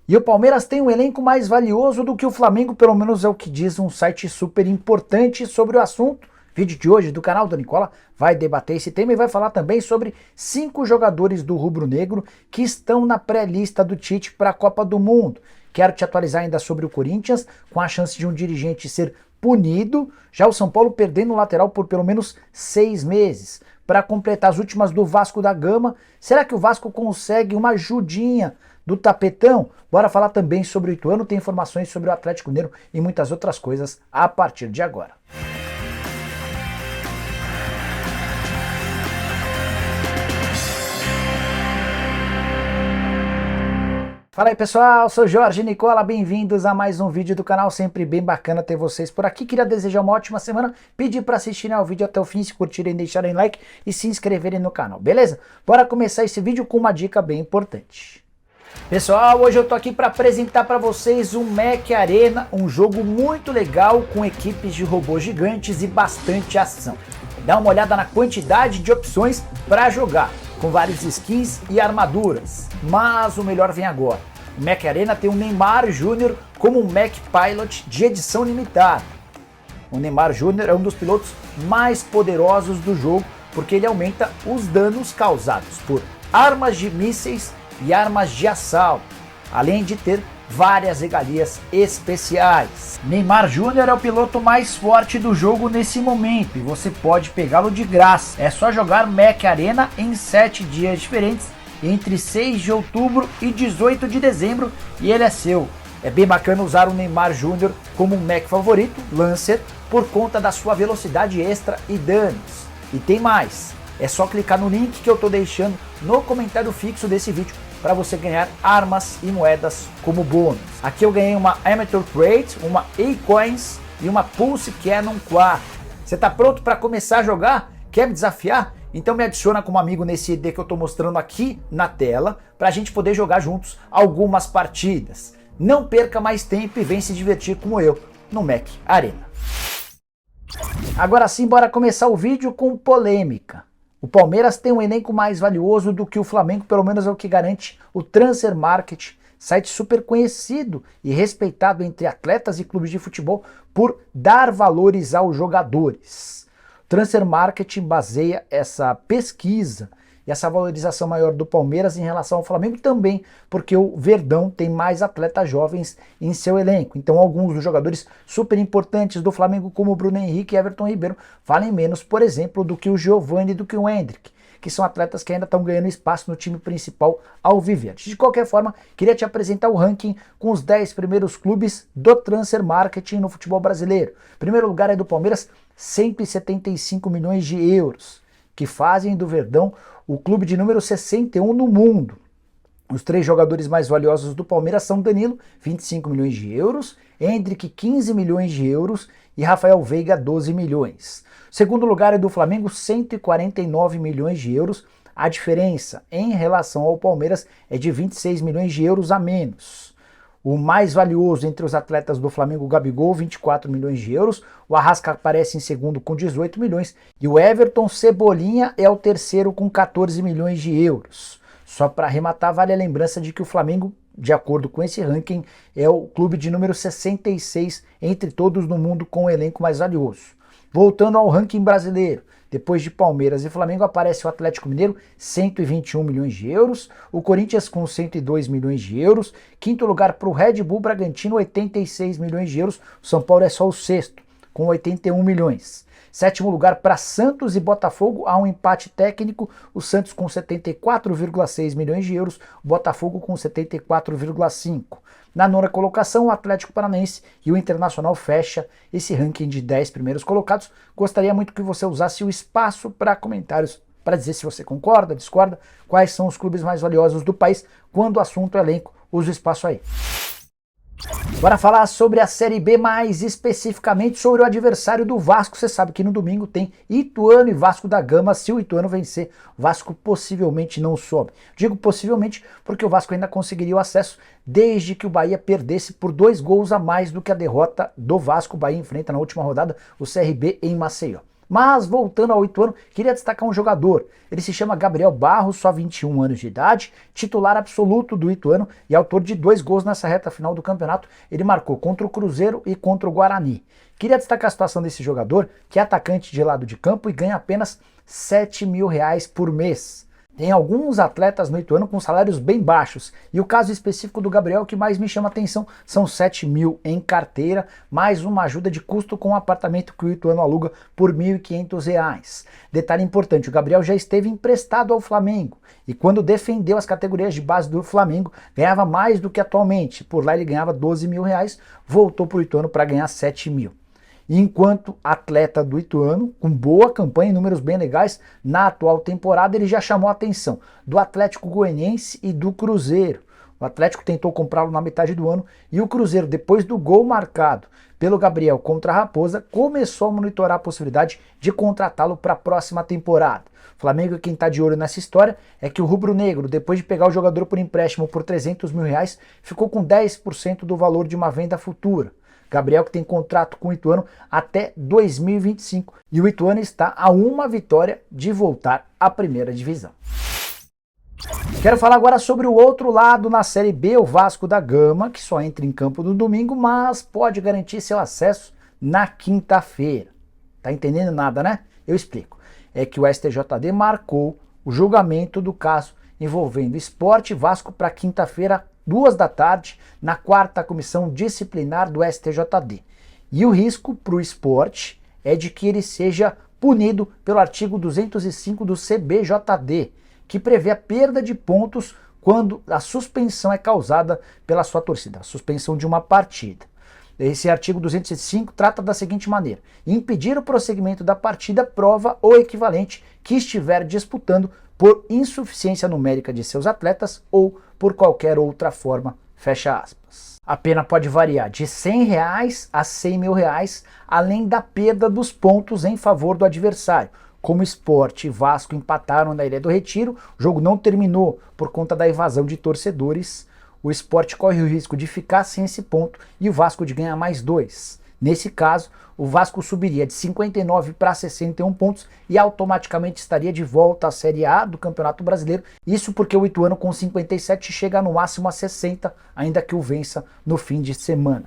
E o Palmeiras tem um elenco mais valioso do que o Flamengo, pelo menos é o que diz um site super importante sobre o assunto. Vídeo de hoje do canal do Nicola vai debater esse tema e vai falar também sobre 5 jogadores do rubro-negro que estão na pré-lista do Tite para a Copa do Mundo. Quero te atualizar ainda sobre o Corinthians, com a chance de um dirigente ser punido, já o São Paulo perdendo o lateral por pelo menos 6 meses. Para completar as últimas do Vasco da Gama, será que o Vasco consegue uma ajudinha do tapetão? Bora falar também sobre o Ituano, tem informações sobre o Atlético Mineiro e muitas outras coisas a partir de agora. Fala aí pessoal, sou Jorge Nicola, bem-vindos a mais um vídeo do canal, sempre bem bacana ter vocês por aqui. Queria desejar uma ótima semana, pedir para assistirem ao vídeo até o fim, se curtirem, deixarem like e se inscreverem no canal, beleza? Bora começar esse vídeo com uma dica bem importante. Pessoal, hoje eu tô aqui para apresentar para vocês o Mech Arena, um jogo muito legal com equipes de robôs gigantes e bastante ação. Dá uma olhada na quantidade de opções para jogar, com várias skins e armaduras. Mas o melhor vem agora. O Mech Arena tem o Neymar Júnior como um Mech Pilot de edição limitada. O Neymar Júnior é um dos pilotos mais poderosos do jogo, porque ele aumenta os danos causados por armas de mísseis e armas de assalto, além de ter várias regalias especiais. Neymar Júnior é o piloto mais forte do jogo nesse momento e você pode pegá-lo de graça. É só jogar Mech Arena em 7 dias diferentes, entre 6 de outubro e 18 de dezembro, e ele é seu. É bem bacana usar o Neymar Júnior como um mech favorito, Lancer, por conta da sua velocidade extra e danos. E tem mais, é só clicar no link que eu estou deixando no comentário fixo desse vídeo para você ganhar armas e moedas como bônus. Aqui eu ganhei uma Amateur Crate, uma A-Coins e uma Pulse Cannon 4. Você está pronto para começar a jogar? Quer me desafiar? Então me adiciona como amigo nesse ID que eu estou mostrando aqui na tela para a gente poder jogar juntos algumas partidas. Não perca mais tempo e vem se divertir como eu no Mech Arena. Agora sim, bora começar o vídeo com polêmica. O Palmeiras tem um elenco mais valioso do que o Flamengo, pelo menos é o que garante o Transfer Market, site super conhecido e respeitado entre atletas e clubes de futebol por dar valores aos jogadores. O Transfer Market baseia essa pesquisa e essa valorização maior do Palmeiras em relação ao Flamengo também, porque o Verdão tem mais atletas jovens em seu elenco. Então alguns dos jogadores super importantes do Flamengo, como o Bruno Henrique e Everton Ribeiro, valem menos, por exemplo, do que o Giovani e do que o Hendrick, que são atletas que ainda estão ganhando espaço no time principal ao Viverde. De qualquer forma, queria te apresentar o ranking com os 10 primeiros clubes do Transfer Marketing no futebol brasileiro. Em primeiro lugar é do Palmeiras, 175 milhões de euros, que fazem do Verdão o clube de número 61 no mundo. Os 3 jogadores mais valiosos do Palmeiras são Danilo, 25 milhões de euros, Hendrick, 15 milhões de euros e Rafael Veiga, 12 milhões. O segundo lugar é do Flamengo, 149 milhões de euros. A diferença em relação ao Palmeiras é de 26 milhões de euros a menos. O mais valioso entre os atletas do Flamengo, o Gabigol, 24 milhões de euros. O Arrasca aparece em segundo com 18 milhões. E o Everton Cebolinha é o terceiro com 14 milhões de euros. Só para arrematar, vale a lembrança de que o Flamengo, de acordo com esse ranking, é o clube de número 66 entre todos no mundo com o elenco mais valioso. Voltando ao ranking brasileiro, depois de Palmeiras e Flamengo aparece o Atlético Mineiro, 121 milhões de euros, o Corinthians com 102 milhões de euros, quinto lugar para o Red Bull Bragantino, 86 milhões de euros, o São Paulo é só o sexto, com 81 milhões. Sétimo lugar para Santos e Botafogo, há um empate técnico, o Santos com 74,6 milhões de euros, o Botafogo com 74,5. Na nona colocação, o Atlético Paranaense e o Internacional fecha esse ranking de 10 primeiros colocados. Gostaria muito que você usasse o espaço para comentários para dizer se você concorda, discorda, quais são os clubes mais valiosos do país. Quando o assunto é elenco, use o espaço aí. Bora falar sobre a Série B, mais especificamente sobre o adversário do Vasco. Você sabe que no domingo tem Ituano e Vasco da Gama. Se o Ituano vencer, o Vasco possivelmente não sobe. Digo possivelmente porque o Vasco ainda conseguiria o acesso desde que o Bahia perdesse por 2 gols a mais do que a derrota do Vasco. O Bahia enfrenta na última rodada o CRB em Maceió. Mas voltando ao Ituano, queria destacar um jogador. Ele se chama Gabriel Barros, só 21 anos de idade, titular absoluto do Ituano e autor de 2 gols nessa reta final do campeonato. Ele marcou contra o Cruzeiro e contra o Guarani. Queria destacar a situação desse jogador, que é atacante de lado de campo e ganha apenas R$7.000 por mês. Tem alguns atletas no Ituano com salários bem baixos, e o caso específico do Gabriel que mais me chama a atenção são 7 mil em carteira, mais uma ajuda de custo com um apartamento que o Ituano aluga por R$1.500. Detalhe importante, o Gabriel já esteve emprestado ao Flamengo, e quando defendeu as categorias de base do Flamengo, ganhava mais do que atualmente. Por lá ele ganhava R$12.000, voltou para o Ituano para ganhar 7 mil. Enquanto atleta do Ituano, com boa campanha e números bem legais, na atual temporada ele já chamou a atenção do Atlético Goianiense e do Cruzeiro. O Atlético tentou comprá-lo na metade do ano e o Cruzeiro, depois do gol marcado pelo Gabriel contra a Raposa, começou a monitorar a possibilidade de contratá-lo para a próxima temporada. O Flamengo, quem está de olho nessa história, é que o rubro-negro, depois de pegar o jogador por empréstimo por R$300.000, ficou com 10% do valor de uma venda futura. Gabriel, que tem contrato com o Ituano até 2025, e o Ituano está a uma vitória de voltar à primeira divisão. Quero falar agora sobre o outro lado na Série B, o Vasco da Gama, que só entra em campo no domingo, mas pode garantir seu acesso na quinta-feira. Tá entendendo nada, né? Eu explico. É que o STJD marcou o julgamento do caso envolvendo Sport e Vasco para quinta-feira, 2 da tarde, na 4ª Comissão Disciplinar do STJD. E o risco para o Sport é de que ele seja punido pelo artigo 205 do CBJD, que prevê a perda de pontos quando a suspensão é causada pela sua torcida, a suspensão de uma partida. Esse artigo 205 trata da seguinte maneira: impedir o prosseguimento da partida, prova ou equivalente que estiver disputando por insuficiência numérica de seus atletas ou por qualquer outra forma, fecha aspas. A pena pode variar de R$100 a R$100.000, além da perda dos pontos em favor do adversário. Como Sport e Vasco empataram na Ilha do Retiro, o jogo não terminou por conta da evasão de torcedores. O Sport corre o risco de ficar sem esse ponto e o Vasco de ganhar mais 2. Nesse caso, o Vasco subiria de 59 para 61 pontos e automaticamente estaria de volta à Série A do Campeonato Brasileiro. Isso porque o Ituano com 57 chega no máximo a 60, ainda que o vença no fim de semana.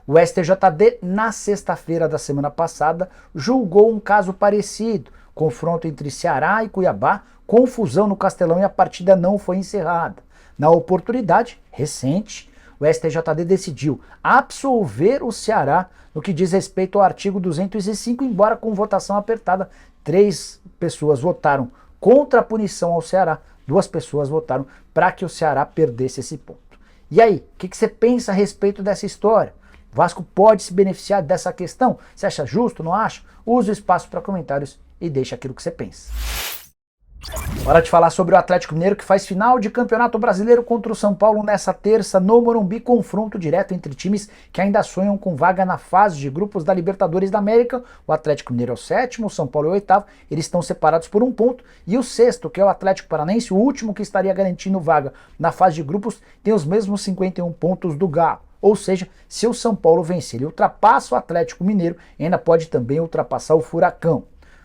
O STJD, na sexta-feira da semana passada, julgou um caso parecido, confronto entre Ceará e Cuiabá, confusão no Castelão e a partida não foi encerrada. Na oportunidade recente, o STJD decidiu absolver o Ceará no que diz respeito ao artigo 205, embora com votação apertada. 3 pessoas votaram contra a punição ao Ceará, 2 pessoas votaram para que o Ceará perdesse esse ponto. E aí, o que você pensa a respeito dessa história? O Vasco pode se beneficiar dessa questão? Você acha justo, não acha? Use o espaço para comentários e deixa aquilo que você pensa. Hora de falar sobre o Atlético Mineiro, que faz final de Campeonato Brasileiro contra o São Paulo nessa terça no Morumbi, confronto direto entre times que ainda sonham com vaga na fase de grupos da Libertadores da América. O Atlético Mineiro é o 7º, o São Paulo é o 8º, eles estão separados por 1 ponto, e o 6º, que é o Atlético Paranaense, o último que estaria garantindo vaga na fase de grupos, tem os mesmos 51 pontos do Galo. Ou seja, se o São Paulo vencer, ele ultrapassa o Atlético Mineiro e ainda pode também ultrapassar o Furacão.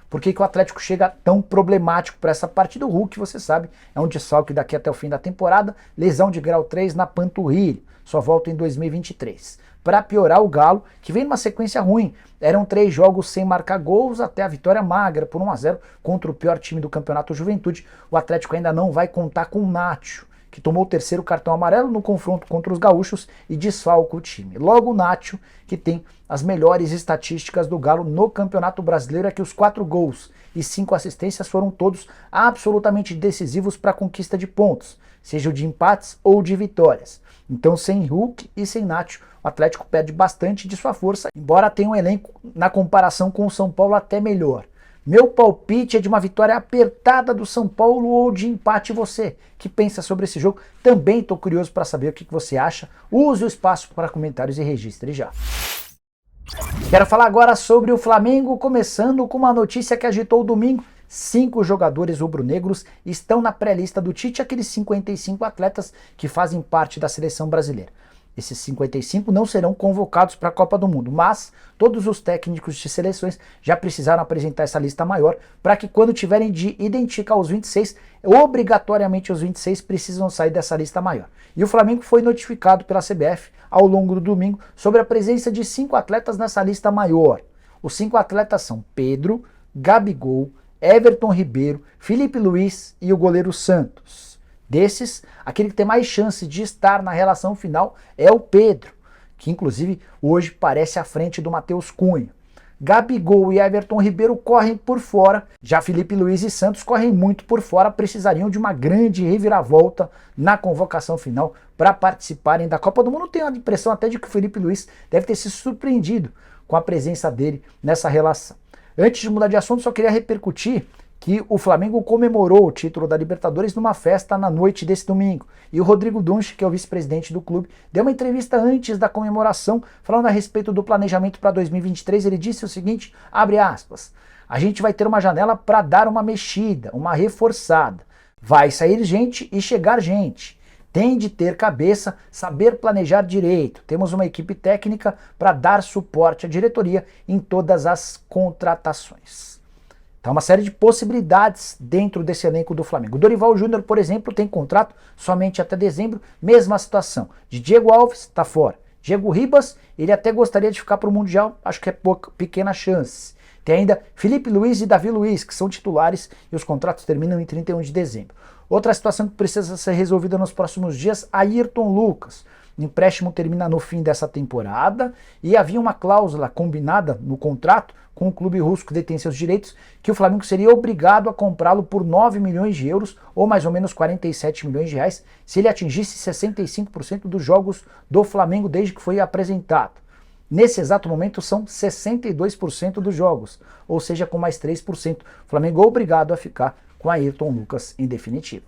Por que o Atlético chega tão problemático para essa partida? O Hulk, você sabe, é um desfalque daqui até o fim da temporada, lesão de grau 3 na panturrilha, só volta em 2023. Para piorar, o Galo, que vem numa sequência ruim, eram 3 jogos sem marcar gols até a vitória magra por 1-0 contra o pior time do Campeonato Juventude. O Atlético ainda não vai contar com o Nacho, que tomou o 3º cartão amarelo no confronto contra os gaúchos e desfalca o time. Logo o Nacho, que tem as melhores estatísticas do Galo no Campeonato Brasileiro, é que os 4 gols e 5 assistências foram todos absolutamente decisivos para a conquista de pontos, seja de empates ou de vitórias. Então, sem Hulk e sem Nacho, o Atlético perde bastante de sua força, embora tenha um elenco, na comparação com o São Paulo, até melhor. Meu palpite é de uma vitória apertada do São Paulo ou de empate. Você que pensa sobre esse jogo? Também estou curioso para saber o que você acha. Use o espaço para comentários e registre já. Quero falar agora sobre o Flamengo, começando com uma notícia que agitou o domingo. 5 jogadores rubro-negros estão na pré-lista do Tite, aqueles 55 atletas que fazem parte da seleção brasileira. Esses 55 não serão convocados para a Copa do Mundo, mas todos os técnicos de seleções já precisaram apresentar essa lista maior para que quando tiverem de identificar os 26, obrigatoriamente os 26 precisam sair dessa lista maior. E o Flamengo foi notificado pela CBF ao longo do domingo sobre a presença de 5 atletas nessa lista maior. Os 5 atletas são Pedro, Gabigol, Everton Ribeiro, Felipe Luiz e o goleiro Santos. Desses, aquele que tem mais chance de estar na relação final é o Pedro, que inclusive hoje parece à frente do Matheus Cunha. Gabigol e Everton Ribeiro correm por fora, já Felipe Luiz e Santos correm muito por fora, precisariam de uma grande reviravolta na convocação final para participarem da Copa do Mundo. Tenho a impressão até de que o Felipe Luiz deve ter se surpreendido com a presença dele nessa relação. Antes de mudar de assunto, só queria repercutir que o Flamengo comemorou o título da Libertadores numa festa na noite desse domingo. E o Rodrigo Dunche, que é o vice-presidente do clube, deu uma entrevista antes da comemoração, falando a respeito do planejamento para 2023. Ele disse o seguinte, abre aspas, a gente vai ter uma janela para dar uma mexida, uma reforçada. Vai sair gente e chegar gente. Tem de ter cabeça, saber planejar direito. Temos uma equipe técnica para dar suporte à diretoria em todas as contratações. Então, uma série de possibilidades dentro desse elenco do Flamengo. O Dorival Júnior, por exemplo, tem contrato somente até dezembro, mesma situação. De Diego Alves, está fora. Diego Ribas, ele até gostaria de ficar para o Mundial, acho que é pequena chance. Tem ainda Felipe Luiz e Davi Luiz, que são titulares e os contratos terminam em 31 de dezembro. Outra situação que precisa ser resolvida nos próximos dias, Ayrton Lucas. O empréstimo termina no fim dessa temporada e havia uma cláusula combinada no contrato com o clube russo que detém seus direitos, que o Flamengo seria obrigado a comprá-lo por 9 milhões de euros, ou mais ou menos 47 milhões de reais, se ele atingisse 65% dos jogos do Flamengo desde que foi apresentado. Nesse exato momento são 62% dos jogos, ou seja, com mais 3%. O Flamengo é obrigado a ficar com Ayrton Lucas em definitivo.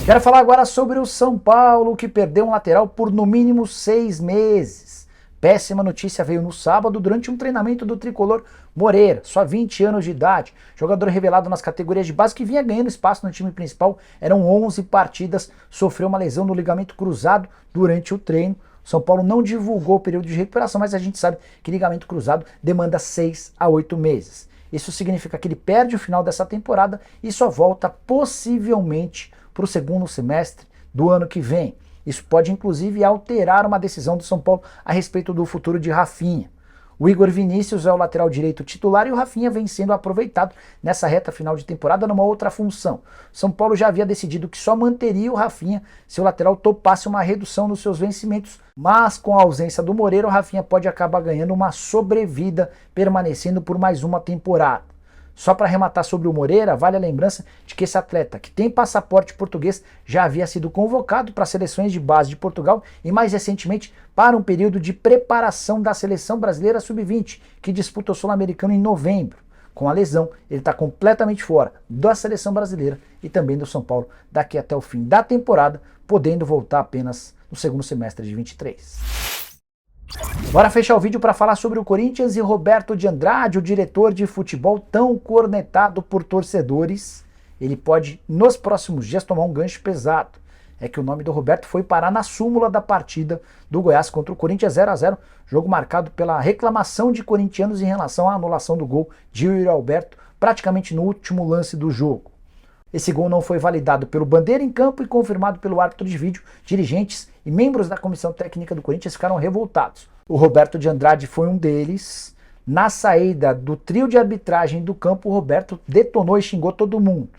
Quero falar agora sobre o São Paulo, que perdeu um lateral por no mínimo 6 meses. Péssima notícia veio no sábado durante um treinamento do tricolor Moreira, só 20 anos de idade, jogador revelado nas categorias de base que vinha ganhando espaço no time principal, eram 11 partidas, sofreu uma lesão no ligamento cruzado durante o treino. O São Paulo não divulgou o período de recuperação, mas a gente sabe que ligamento cruzado demanda 6 a 8 meses. Isso significa que ele perde o final dessa temporada e só volta possivelmente para o segundo semestre do ano que vem. Isso pode inclusive alterar uma decisão do São Paulo a respeito do futuro de Rafinha. O Igor Vinícius é o lateral direito titular e o Rafinha vem sendo aproveitado nessa reta final de temporada numa outra função. São Paulo já havia decidido que só manteria o Rafinha se o lateral topasse uma redução nos seus vencimentos, mas com a ausência do Moreira, o Rafinha pode acabar ganhando uma sobrevida, permanecendo por mais uma temporada. Só para arrematar sobre o Moreira, vale a lembrança de que esse atleta, que tem passaporte português, já havia sido convocado para seleções de base de Portugal e mais recentemente para um período de preparação da seleção brasileira sub-20, que disputa o Sul-Americano em novembro. Com a lesão, ele está completamente fora da seleção brasileira e também do São Paulo daqui até o fim da temporada, podendo voltar apenas no segundo semestre de 23. Bora fechar o vídeo para falar sobre o Corinthians e Roberto de Andrade, o diretor de futebol tão cornetado por torcedores. Ele pode, nos próximos dias, tomar um gancho pesado. É que o nome do Roberto foi parar na súmula da partida do Goiás contra o Corinthians 0 a 0, jogo marcado pela reclamação de corintianos em relação à anulação do gol de Yuri Alberto, praticamente no último lance do jogo. Esse gol não foi validado pelo Bandeira em campo e confirmado pelo árbitro de vídeo. Dirigentes e membros da comissão técnica do Corinthians ficaram revoltados. O Roberto de Andrade foi um deles. Na saída do trio de arbitragem do campo, o Roberto detonou e xingou todo mundo.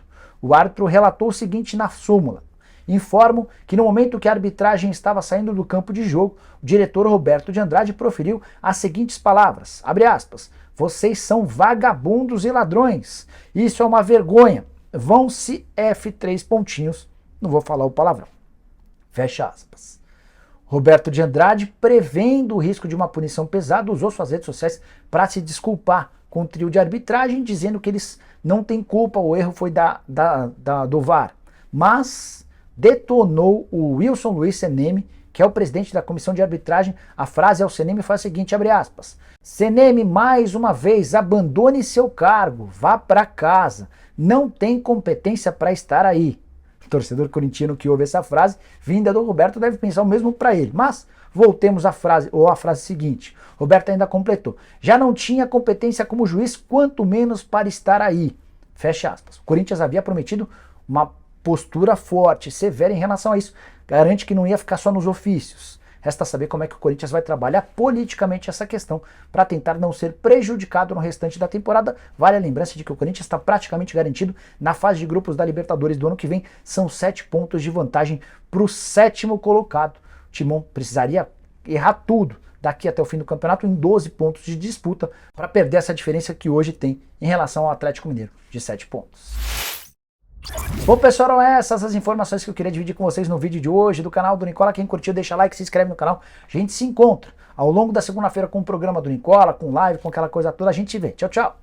O árbitro relatou o seguinte na súmula. Informo que no momento que a arbitragem estava saindo do campo de jogo, o diretor Roberto de Andrade proferiu as seguintes palavras, abre aspas, vocês são vagabundos e ladrões. Isso é uma vergonha. Vão-se F3 pontinhos, não vou falar o palavrão. Fecha aspas. Roberto de Andrade, prevendo o risco de uma punição pesada, usou suas redes sociais para se desculpar com o trio de arbitragem, dizendo que eles não têm culpa, o erro foi do VAR. Mas detonou o Wilson Luiz Seneme, que é o presidente da comissão de arbitragem. A frase ao Seneme foi a seguinte, abre aspas, Seneme, mais uma vez, abandone seu cargo, vá para casa, não tem competência para estar aí. O torcedor corintiano que ouve essa frase, vinda do Roberto, deve pensar o mesmo para ele. Mas voltemos à frase, ou à frase seguinte. Roberto ainda completou. Já não tinha competência como juiz, quanto menos para estar aí. Fecha aspas. O Corinthians havia prometido uma postura forte, severa em relação a isso. Garante que não ia ficar só nos ofícios. Resta saber como é que o Corinthians vai trabalhar politicamente essa questão para tentar não ser prejudicado no restante da temporada. Vale a lembrança de que o Corinthians está praticamente garantido na fase de grupos da Libertadores do ano que vem. São 7 pontos de vantagem para o 7º colocado. O Timão precisaria errar tudo daqui até o fim do campeonato em 12 pontos de disputa para perder essa diferença que hoje tem em relação ao Atlético Mineiro, de 7 pontos. Bom, pessoal, eram essas as informações que eu queria dividir com vocês no vídeo de hoje do canal do Nicola. Quem curtiu, deixa like, se inscreve no canal. A gente se encontra ao longo da segunda-feira com o programa do Nicola, com live, com aquela coisa toda. A gente se vê. Tchau, tchau.